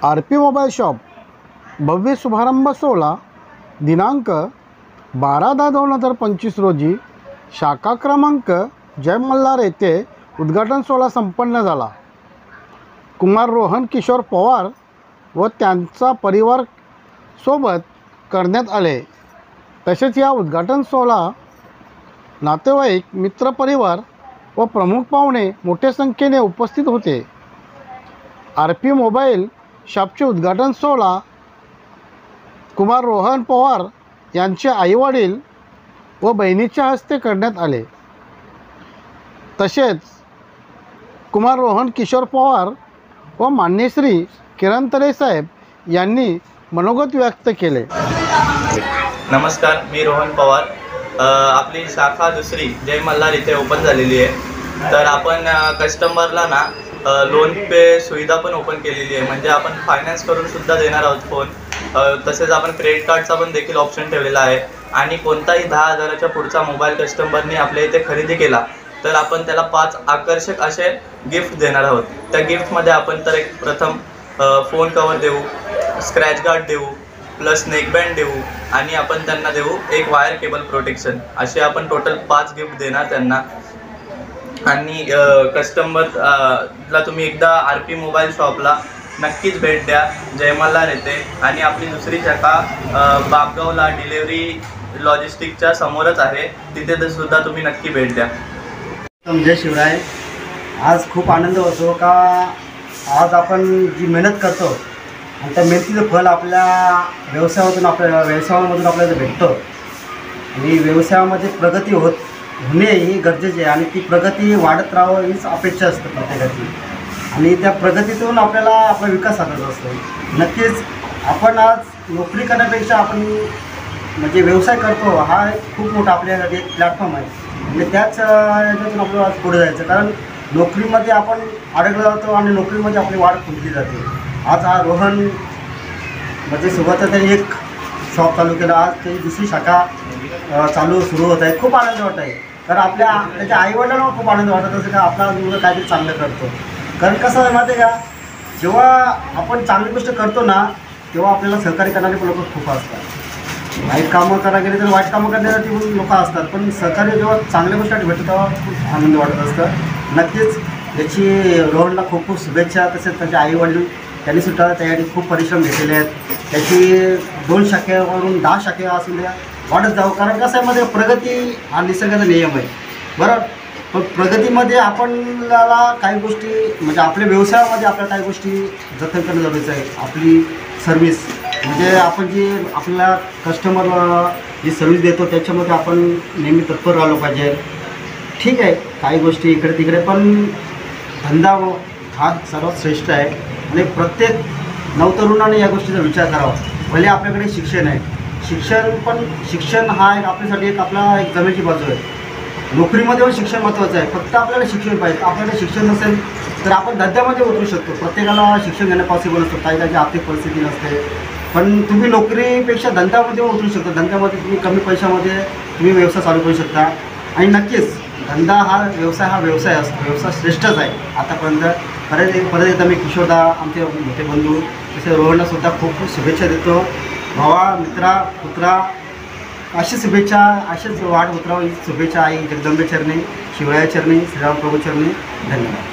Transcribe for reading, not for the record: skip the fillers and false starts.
RP mobile shop भव्य शुभारंभ सोहळा दिनांक 12/10/2025 रोजी शाखा क्रमांक जय मल्हार येथे उद्घाटन सोहळा संपन्न झाला। कुमार रोहन किशोर पवार व त्यांचा परिवार सोबत करण्यात आले। तसेच या उद्घाटन सोहळा नातेवाईक, मित्रपरिवार व प्रमुख पाहुणे मोठ्या संख्येने उपस्थित होते। RP मोबाईल शॉपचे उद्घाटन सोहळा कुमार रोहन पवार यांचे आईवडील व बहिणीच्या हस्ते करण्यात आले। तसेच कुमार रोहन किशोर पवार व मान्यश्री किरण तरे साहेब यांनी मनोगत व्यक्त केले। नमस्कार, मी रोहन पवार। आपली शाखा दुसरी जय मल्हार इथे ओपन झालेली आहे। तर आपण कस्टमरला ना लोन पे सुविधा पण ओपन केलेली आहे, म्हणजे आपण फायनान्स करून सुद्धा देणार आहोत फोन। तसेच आपण क्रेडिट कार्डचा पण देखील ऑप्शन ठेवलेला आहे आणि कोणताही 10,000च्या पुढचा मोबाईल कस्टमरने आपल्या इथे खरेदी केला तर आपण त्याला 5 आकर्षक असे गिफ्ट देणार आहोत। त्या गिफ्टमध्ये आपण तर एक प्रथम फोन कवर देऊ, स्क्रॅच गार्ड देऊ, प्लस नेकबँड देऊ आणि आपण त्यांना देऊ एक वायर केबल प्रोटेक्शन। असे आपण टोटल 5 गिफ्ट देणार त्यांना। आणि कस्टमरला तुम्ही एकदा RP मोबाईल शॉपला नक्कीच भेट द्या, जय मल्हार येथे। आणि आपली दुसरी शाखा बापगावला डिलेवरी लॉजिस्टिकच्या समोरच आहे, तिथे सुद्धा तुम्ही नक्की भेट द्या। जय शिवराय। आज खूप आनंद होतो का आज आपण जी मेहनत करतो आणि त्या मेहनतीचं फळ आपल्या व्यवसायामधून आपल्याला भेटतं आणि व्यवसायामध्ये प्रगती होणे ही गरजेची आहे आणि ती प्रगती वाढत राहावं हीच अपेक्षा असते प्रत्येकाची आणि त्या प्रगतीतून आपल्याला आपला विकास साधत असतो। नक्कीच आपण आज नोकरी करण्यापेक्षा आपण म्हणजे व्यवसाय करतो हा खूप मोठा आपल्यासाठी एक प्लॅटफॉर्म आहे म्हणजे त्याच याच्यातून आपल्याला आज पुढे जायचं, कारण नोकरीमध्ये आपण अडकलं जातो आणि नोकरीमध्ये आपली वाढ खुंटली जाते। आज हा रोहन म्हणजे सुरुवातीला त्यांनी एक शॉप चालू केला, आज त्याची दुसरी शाखा सुरू होत आहे। खूप आनंद वाटत आहे, कारण त्याच्या आईवडिलांना खूप आनंद वाटत असं का आपला मुलगा काहीतरी चांगलं करतो। कारण कसं आहे माहिती आहे का, जेव्हा आपण चांगली गोष्ट करतो ना तेव्हा आपल्याला सहकार्य करणारे पण लोक खूप असतात। वाईट कामं करायला गेले तर वाईट कामं करण्यासाठी पण लोक असतात, पण सहकार्य जेव्हा चांगल्या गोष्टीसाठी भेटतं तेव्हा खूप आनंद वाटत असतं। नक्कीच याची रोहनला खूप खूप शुभेच्छा। तसेच त्याचे आईवडील त्यांनीसुद्धा त्यासाठी खूप परिश्रम घेतलेले आहेत। त्याची 2 शाखेवरून 10 शाखा असून द्या वाढत जाऊ, कारण कसं आहे मध्ये प्रगती हा निसर्गाचा नियम आहे बरोबर। पण प्रगतीमध्ये आपल्याला काही गोष्टी म्हणजे आपल्या व्यवसायामध्ये आपल्याला काही गोष्टी जतन करणं गरजेचं आहे। आपली सर्व्हिस म्हणजे आपण जी आपल्या कस्टमरला जी सर्व्हिस देतो त्याच्यामध्ये आपण नेहमी तत्पर राहिलो पाहिजे। ठीक आहे, काही गोष्टी इकडे तिकडे, पण धंदा हा सर्वात श्रेष्ठ आहे आणि प्रत्येक नवतरुणाने या गोष्टीचा विचार करावा। भले आपल्याकडे शिक्षण आहे, शिक्षण हा एक आपल्यासाठी एक जमेची बाजू आहे। नोकरीमध्ये पण शिक्षण महत्त्वाचं आहे, फक्त आपल्याला शिक्षण पाहिजे। आपल्याकडे शिक्षण नसेल तर आपण धंद्यामध्ये उतरू शकतो। प्रत्येकाला शिक्षण घेणं पॉसिबल असतं, काही आर्थिक परिस्थिती नसते, पण तुम्ही नोकरीपेक्षा धंद्यामध्ये उतरू शकता। धंद्यामध्ये तुम्ही कमी पैशामध्ये तुम्ही व्यवसाय चालू करू शकता आणि नक्कीच व्यवसाय असतो, व्यवसाय श्रेष्ठच आहे आतापर्यंत। परत एकदा मी किशोरदा आमचे मोठे बंधू तसे रोहनलासुद्धा खूप खूप शुभेच्छा देतो। भावा, मित्रा, पुत्रा अशी शुभेच्छा, अशीच वाढ उतराव ही शुभेच्छा आई जगदंबे चरणी, शिवराया चरणी, श्रीराम प्रभू चरणी। धन्यवाद।